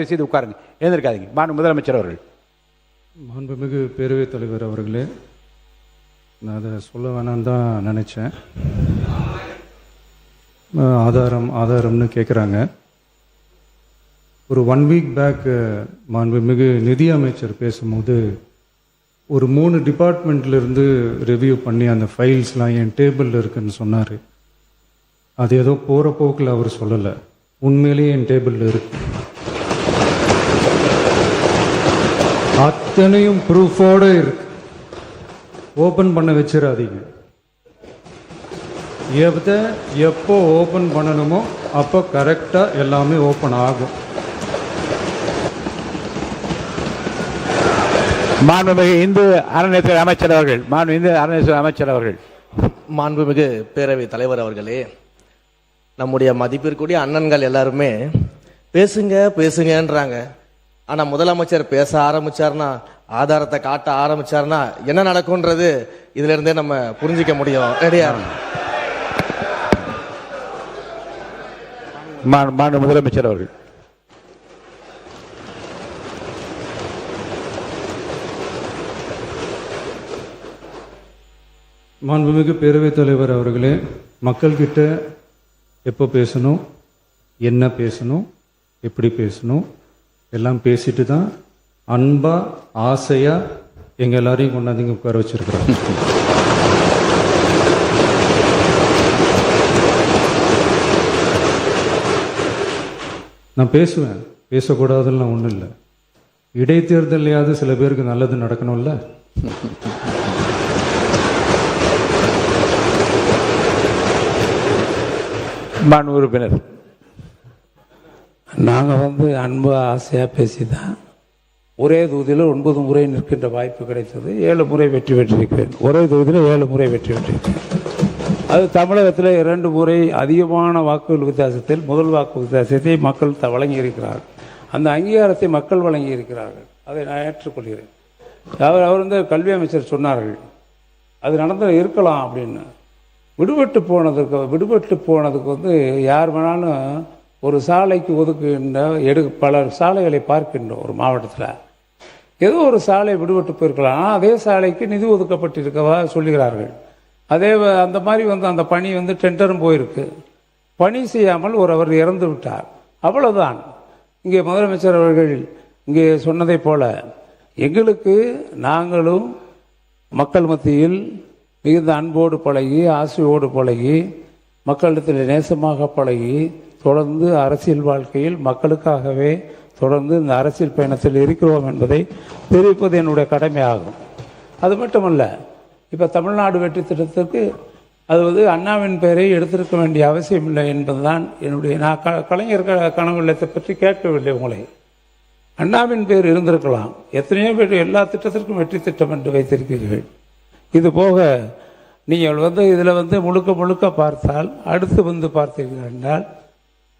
செய்து உட்காருங்க, எழுந்திருக்காதீங்க. மாண்பு முதலமைச்சர் அவர்கள். மாண்புமிகு பேரவைத் தலைவர் அவர்களே, நான் அதை சொல்ல வேணான்னு தான் நினச்சேன். ஆதாரம்னு கேட்குறாங்க. ஒரு 1 வீக் பேக் மாண்புமிகு நிதி அமைச்சர் பேசும்போது ஒரு 3 டிபார்ட்மெண்ட்லேருந்து ரிவ்யூ பண்ணி அந்த ஃபைல்ஸ்லாம் என் டேபிளில் இருக்குன்னு சொன்னார். அது ஏதோ போகிற போக்கில் அவர் சொல்லலை, உண்மையிலேயே என் டேபிளில் இருக்கு. அத்தனையும் ப்ரூஃபோடு இருக்கு. ஓப்பன் பண்ண வச்சிடாதீங்க. எப்போ ஓப்பன் பண்ணணுமோ அப்போ கரெக்டாக எல்லாமே ஓப்பன் ஆகும். மாண்புமிகு இந்து அறநிலையத்துறை அமைச்சர் அவர்கள். இந்து அறநிலையத்துறை அமைச்சர் அவர்கள். மாண்புமிகு பேரவைத் தலைவர் அவர்களே, நம்முடைய மதிப்பிற்குரிய அண்ணன்கள் எல்லாருமே பேசுங்க பேசுங்கன்றாங்க. ஆனால் முதலமைச்சர் பேச ஆரம்பிச்சார்னா, ஆதாரத்தை காட்ட ஆரம்பிச்சார்னா என்ன நடக்கும்ன்றது இதுல இருந்தே நம்ம புரிஞ்சிக்க முடியும். ரெடியா? மாண்பு முதலமைச்சர் அவர்கள். மாண்புமிகு பேரவைத் தலைவர் அவர்களே, மக்கள்கிட்ட எப்போ பேசணும், என்ன பேசணும், எப்படி பேசணும் எல்லாம் பேசிட்டு தான் அன்பாக ஆசையாக எங்கள் எல்லாரையும் கொண்டாந்து உட்கார வச்சிருக்கிறோம். நான் பேசுவேன், பேசக்கூடாதுலாம் ஒன்றும் இல்லை. இடைத்தேர்தலையாவது சில பேருக்கு நல்லது நடக்கணும்ல. மாண்பு உறுப்பினர். நாங்கள் அன்பு ஆசையாக பேசி தான் ஒரே தொகுதியில் 9 முறை நிற்கின்ற வாய்ப்பு கிடைத்தது. 7 முறை வெற்றி பெற்றிருக்கிறேன். ஒரே தொகுதியில் 7 முறை வெற்றி பெற்றிருக்கிறேன். அது தமிழகத்தில் 2 முறை அதிகமான வாக்குகள் வித்தியாசத்தில் முதல் வாக்கு வித்தியாசத்தை மக்கள் வழங்கியிருக்கிறார்கள். அந்த அங்கீகாரத்தை மக்கள் வழங்கியிருக்கிறார்கள். அதை நான் ஏற்றுக்கொள்கிறேன். அவர் கல்வி அமைச்சர் சொன்னார்கள் அது நடந்து இருக்கலாம் அப்படின்னு. விடுபட்டு போனதுக்கு யார் வேணாலும் ஒரு சாலைக்கு ஒதுக்குகின்ற பல சாலைகளை பார்க்கின்றோம். ஒரு மாவட்டத்தில் ஏதோ ஒரு சாலை விடுபட்டு போயிருக்கலாம், அதே சாலைக்கு நிதி ஒதுக்கப்பட்டிருக்கவா சொல்லுகிறார்கள். அந்த மாதிரி அந்த பணி டெண்டரும் போயிருக்கு. பணி செய்யாமல் அவர் இறந்து விட்டார், அவ்வளவுதான். இங்கே முதலமைச்சர் அவர்கள் இங்கே சொன்னதை போல எங்களுக்கு நாங்களும் மக்கள் மத்தியில் மிகுந்த அன்போடு பழகி, ஆசையோடு பழகி, மக்களிடத்தில் நேசமாக பழகி, தொடர்ந்து அரசியல் வாழ்க்கையில் மக்களுக்காகவே தொடர்ந்து இந்த அரசியல் பயணத்தில் இருக்கிறோம் என்பதை தெரிவிப்பது என்னுடைய கடமையாகும். அது மட்டுமல்ல, இப்போ தமிழ்நாடு வெற்றி திட்டத்திற்கு அது அண்ணாவின் பெயரை எடுத்திருக்க வேண்டிய அவசியம் இல்லை என்பதுதான் என்னுடைய. நான் கலைஞர் கனவு இல்லத்தை பற்றி கேட்கவில்லை உங்களை. அண்ணாவின் பெயர் இருந்திருக்கலாம். எத்தனையோ பேர் எல்லா திட்டத்திற்கும் வெற்றி திட்டம் என்று வைத்திருக்கிறீர்கள். இது போக நீங்கள் இதில் முழுக்க பார்த்தால் அடுத்து பார்த்தீர்கள் என்றால்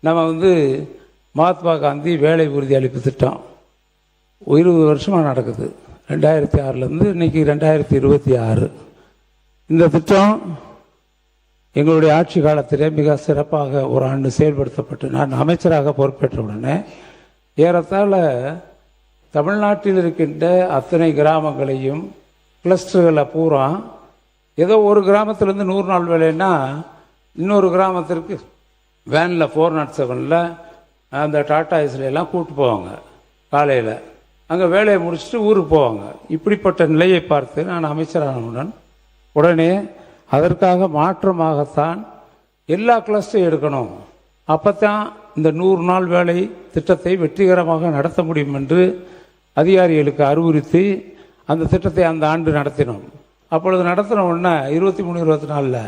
நம்ம மகாத்மா காந்தி வேலை உறுதி அளிப்பு திட்டம் 20 வருஷமாக நடக்குது. 2006லேருந்து இன்னைக்கு 2026. இந்த திட்டம் எங்களுடைய ஆட்சி காலத்திலே மிக சிறப்பாக ஒரு ஆண்டு செயல்படுத்தப்பட்டு நான் அமைச்சராக பொறுப்பேற்ற உடனே ஏறத்தாழ தமிழ்நாட்டில் இருக்கின்ற அத்தனை கிராமங்களையும் கிளஸ்டர்களை பூரா ஏதோ ஒரு கிராமத்திலேருந்து 100 நாள் வேலைன்னா இன்னொரு கிராமத்திற்கு வேனில் 407ல் அந்த டாட்டா ஐஸ்லாம் கூப்பிட்டு போவாங்க. காலையில் அங்கே வேலையை முடிச்சுட்டு ஊருக்கு போவாங்க. இப்படிப்பட்ட நிலையை பார்த்து நான் அமைச்சரானவுடன் உடனே அதற்காக மாற்றமாகத்தான் எல்லா கிளஸ்டரையும் எடுக்கணும். அப்போ தான் இந்த 100 நாள் வேலை திட்டத்தை வெற்றிகரமாக நடத்த முடியும் என்று அதிகாரிகளுக்கு அறிவுறுத்தி அந்த திட்டத்தை அந்த ஆண்டு நடத்தினோம். அப்பொழுது நடத்தின உடனே 23-24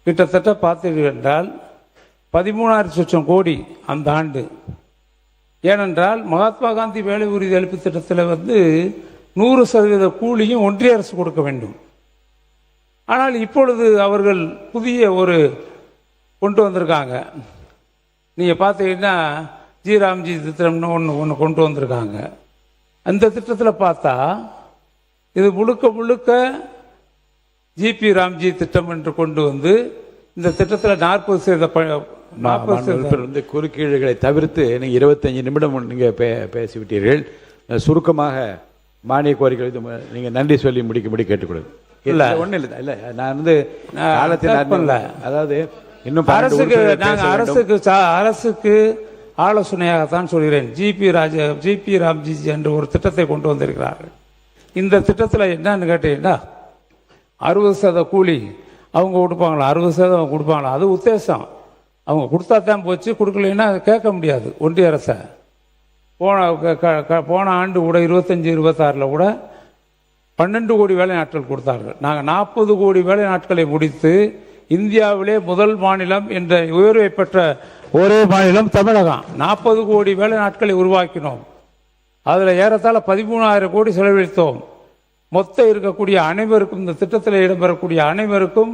கிட்டத்தட்ட பார்த்தீர்கள் என்றால் 13,00,000 கோடி அந்த ஆண்டு. ஏனென்றால் மகாத்மா காந்தி வேலை உறுதி அளிப்பு திட்டத்தில் 100% கூலியும் ஒன்றிய அரசு கொடுக்க வேண்டும். ஆனால் இப்பொழுது அவர்கள் புதிய ஒரு கொண்டு வந்திருக்காங்க. நீங்கள் பார்த்தீங்கன்னா ஜி திட்டம்னு ஒன்று கொண்டு வந்திருக்காங்க. அந்த திட்டத்தில் பார்த்தா இது முழுக்க ஜிபி ராம்ஜி திட்டம் என்று கொண்டு இந்த திட்டத்தில் 40% வந்து குறுக்கீடுகளை தவிர்த்து நீங்கள் 25 நிமிடம் நீங்கள் பேசிவிட்டீர்கள். சுருக்கமாக மானிய கோரிக்கை நீங்கள் நன்றி சொல்லி முடிக்க கேட்டுக்கொள்ளுங்க. இல்லை ஒன்றும் இல்லை இல்லை நான் வந்து காலத்தில் அதாவது இன்னும் அரசுக்கு ஆலோசனையாகத்தான் சொல்கிறேன். ஜிபி ராம்ஜி என்ற ஒரு திட்டத்தை கொண்டு வந்திருக்கிறார்கள். இந்த திட்டத்தில் என்னன்னு கேட்டீங்கன்னா 60% கூலி அவங்க கொடுப்பாங்களா, 60% அவங்க கொடுப்பாங்களா, அது உத்தேசம். அவங்க கொடுத்தா தான் போச்சு, கொடுக்கலைன்னா கேட்க முடியாது ஒன்றிய அரசை. போன ஆண்டு கூட 25-26 கூட 12 கோடி வேலை நாட்கள் கொடுத்தார்கள். நாங்கள் 40 கோடி வேலை நாட்களை முடித்து இந்தியாவிலே முதல் மாநிலம் என்ற உயர்வை பெற்ற ஒரே மாநிலம் தமிழகம். 40 கோடி வேலை நாட்களை உருவாக்கினோம். அதில் ஏறத்தாழ 13,000 கோடி செலவழித்தோம். மொத்தம் இருக்கக்கூடிய அனைவருக்கும், இந்த திட்டத்தில் இடம்பெறக்கூடிய அனைவருக்கும்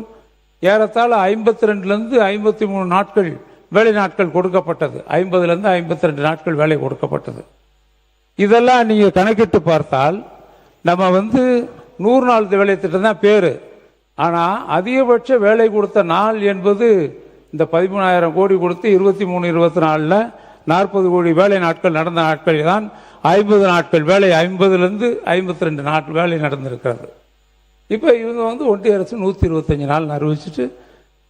ஏறத்தாழ 52லேருந்து 53 நாட்கள் வேலை நாட்கள் கொடுக்கப்பட்டது. 50லேருந்து 52 நாட்கள் வேலை கொடுக்கப்பட்டது. இதெல்லாம் நீங்கள் கணக்கிட்டு பார்த்தால் நம்ம வந்து 100 நாள் வேலை திட்டம் தான் பேர். ஆனால் அதிகபட்ச வேலை கொடுத்த நாள் என்பது இந்த 13,000 கோடி கொடுத்து 23-24 40 கோடி வேலை நாட்கள் நடந்த நாட்கள் தான் 50 நாட்கள் வேலை, 50லேருந்து 52 நாட்கள் வேலை நடந்திருக்கிறது. இப்போ இவங்க வந்து ஒன்றிய அரசு 125 நாள் அறிவிச்சுட்டு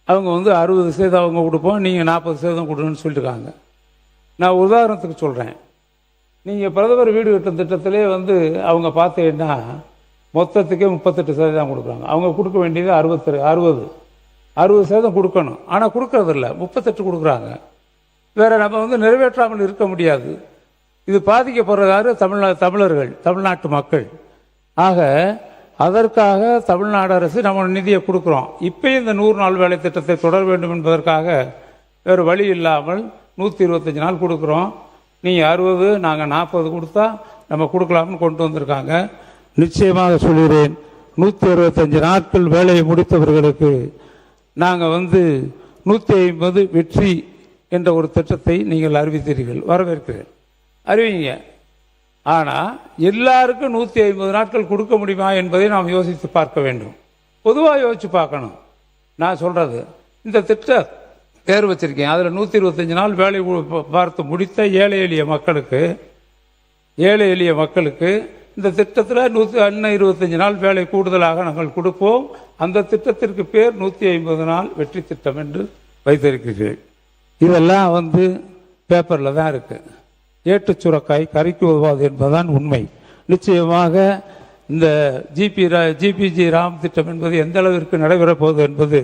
அவங்க வந்து 60% அவங்க கொடுப்போம், நீங்கள் 40% கொடுங்கன்னு சொல்லிட்டுருக்காங்க. நான் உதாரணத்துக்கு சொல்கிறேன். நீங்கள் பிரதமர் வீடு கட்டும் திட்டத்திலே வந்து அவங்க பார்த்தீங்கன்னா மொத்தத்துக்கே 38% கொடுக்குறாங்க. அவங்க கொடுக்க வேண்டியது 60% கொடுக்கணும். ஆனால் கொடுக்கறதில்ல, 38 கொடுக்குறாங்க. வேற நம்ம வந்து நிறைவேற்றாமல் இருக்க முடியாது. இது பாதிக்கப்படுறாரு தமிழர்கள், தமிழ்நாட்டு மக்கள். ஆக அதற்காக தமிழ்நாடு அரசு நம்ம நிதியை கொடுக்குறோம். இப்பயும் இந்த 100 நாள் வேலை திட்டத்தை தொடர வேண்டும் என்பதற்காக வேறு வழி இல்லாமல் 125 நாள் கொடுக்குறோம். நீங்கள் 60, நாங்கள் 40 கொடுத்தா நம்ம கொடுக்கலாம்னு கொண்டு வந்திருக்காங்க. நிச்சயமாக சொல்கிறேன், 165 நாட்கள் வேலையை முடித்தவர்களுக்கு நாங்கள் வந்து 150 வெற்றி என்ற ஒரு திட்டத்தை நீங்கள் அறிவித்தீர்கள், வரவேற்கிறேன், அறிவிங்க. ஆனால் எல்லாருக்கும் 150 நாட்கள் கொடுக்க முடியுமா என்பதை நாம் யோசித்து பார்க்க வேண்டும். பொதுவாக யோசித்து பார்க்கணும். நான் சொல்கிறது, இந்த திட்ட பேர் வச்சிருக்கேன், அதில் 125 நாள் வேலை பார்த்து முடித்த ஏழை எளிய மக்களுக்கு இந்த திட்டத்தில் 125 நாள் வேலை கூடுதலாக நாங்கள் கொடுப்போம். அந்த திட்டத்திற்கு பேர் 150 நாள் வெற்றி திட்டம் என்று வைத்திருக்கிறீர்கள். இதெல்லாம் வந்து பேப்பரில் தான் இருக்குது. ஏட்டுச் சுரக்காய் கறிக்கு உதவாது என்பதுதான் உண்மை. நிச்சயமாக இந்த ஜிபிஜி ராம் திட்டம் என்பது எந்த அளவிற்கு நடைபெறப் போகுது என்பது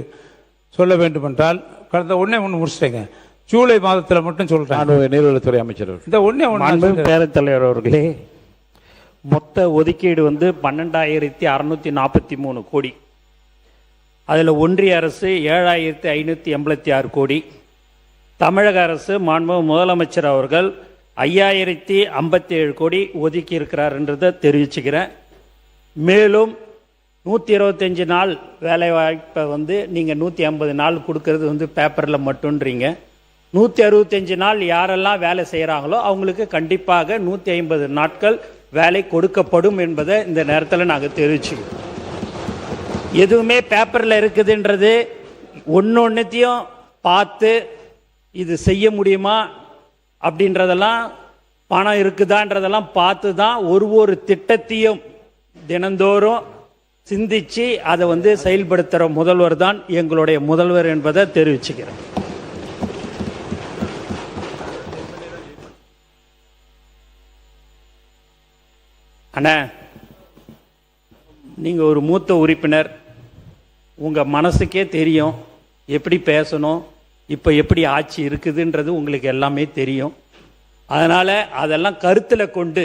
சொல்ல வேண்டுமென்றால், கடந்த ஒன்று முடிச்சிட்டேங்க, ஜூலை மாதத்தில் மட்டும் சொல்கிறேன். நீர்வளத்துறை அமைச்சர் இந்த ஒன்று பேரவைத் தலைவர் அவர்களே, மொத்த ஒதுக்கீடு வந்து 12,643 கோடி. அதில் ஒன்றிய அரசு 7,586 கோடி, தமிழக அரசு மாண்புமிகு முதலமைச்சர் அவர்கள் 5,057 கோடி ஒதுக்கி இருக்கிறார்ன்றதை தெரிவிச்சுக்கிறேன். மேலும் 125 நாள் வேலை வாய்ப்பை வந்து நீங்கள் 150 நாள் கொடுக்கறது வந்து பேப்பரில் மட்டும்ன்றீங்க. 165 நாள் யாரெல்லாம் வேலை செய்கிறாங்களோ அவங்களுக்கு கண்டிப்பாக 150 நாட்கள் வேலை கொடுக்கப்படும் என்பதை இந்த நேரத்தில் நாங்கள் தெரிவிச்சுக்கிறோம். எதுவுமே பேப்பரில் இருக்குதுன்றது ஒன்றையும் பார்த்து இது செய்ய முடியுமா அப்படின்றதெல்லாம், பணம் இருக்குதான்றதெல்லாம் பார்த்து தான் ஒரு திட்டத்தையும் தினந்தோறும் சிந்திச்சு அதை வந்து செயல்படுத்துகிற முதல்வர் தான் எங்களுடைய முதல்வர் என்பதை தெரிவிச்சுக்கிறேன். அண்ணா, நீங்கள் ஒரு மூத்த உறுப்பினர், உங்கள் மனசுக்கே தெரியும் எப்படி பேசணும், இப்போ எப்படி ஆட்சி இருக்குதுன்றது உங்களுக்கு எல்லாமே தெரியும். அதனால் அதெல்லாம் கருத்தில் கொண்டு,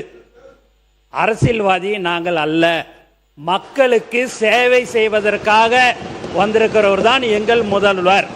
அரசியல்வாதி நாங்கள் அல்ல, மக்களுக்கு சேவை செய்வதற்காக வந்திருக்கிறவர் தான் எங்கள் முதல்வர்.